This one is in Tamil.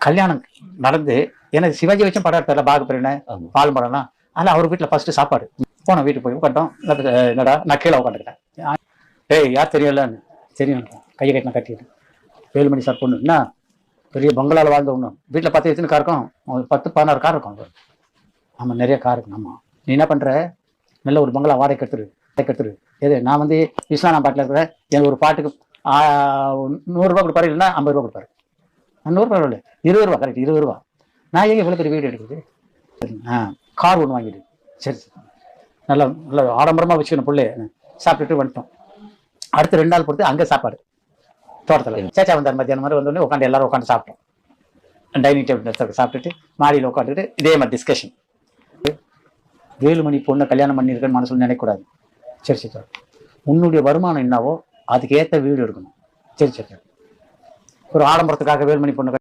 கல்யாணம் நடந்து எனக்கு சிவாஜி வச்சும் படம் எடுத்தார்ல பாகப்பிரிவினை பால் படம்லாம். ஆனால் அவர் வீட்டில் ஃபர்ஸ்ட் சாப்பாடு. போனோம், வீட்டுக்கு போய் உட்காந்தோம். என்னடா நான் கீழே உட்காந்துக்கிட்டேன். ஏய் யார் தெரியலன்னு தெரியும், கையை கட்டினா கட்டிட்டு வேலுமணி சார் பொண்ணு என்ன பெரிய பங்களாவில் வாழ்ந்த ஒன்று. வீட்டில் 10 எத்தனை கார் இருக்கும், 10-16 கார் இருக்கும். ஆமாம் நிறைய கார் இருக்கு. ஆமாம் நீ என்ன பண்ணுற, நல்ல ஒரு பங்களா வாடகை எடுத்துரு. எது நான் வந்து இஸ்லாம் பாட்டில் இருக்கிறேன். எனக்கு ஒரு பாட்டுக்கு 100 ரூபா கொடுப்பாரு, இல்லைன்னா 50 ரூபா கொடுப்பாரு. 100 ரூபா இல்லை 20 ரூபா, கரெக்ட் 20 ரூபா. நான் எங்கே இவ்வளோ பெரிய வீடு எடுக்குது. கார் ஒன்று வாங்கிடு. சரி நல்லா நல்லா ஆடம்பரமாக வச்சுக்கணும் பிள்ளை. சாப்பிட்டுட்டு வந்துட்டோம். அடுத்து 2 நாள் பொறுத்து அங்கே சாப்பாடு தோட்டத்தில். சேச்சா வந்தார் மத்தியானம் மாதிரி வந்தோடனே உட்காந்து எல்லாரும் உட்காந்து சாப்பிட்டோம். டைனிங் டேபிள் சாப்பிட்டுட்டு மாடியில் உட்காந்துட்டு இதே மாதிரி டிஸ்கஷன். வேலுமணி பொண்ணை கல்யாணம் பண்ணியிருக்கேன்னு மனசுல நினைக்கக்கூடாது. சரி சார் உன்னுடைய வருமானம் என்னவோ அதுக்கு ஏற்ற வீடு எடுக்கணும். சரி சார் ஒரு ஆடம்பரத்துக்காக வேலுமணி பொண்ணு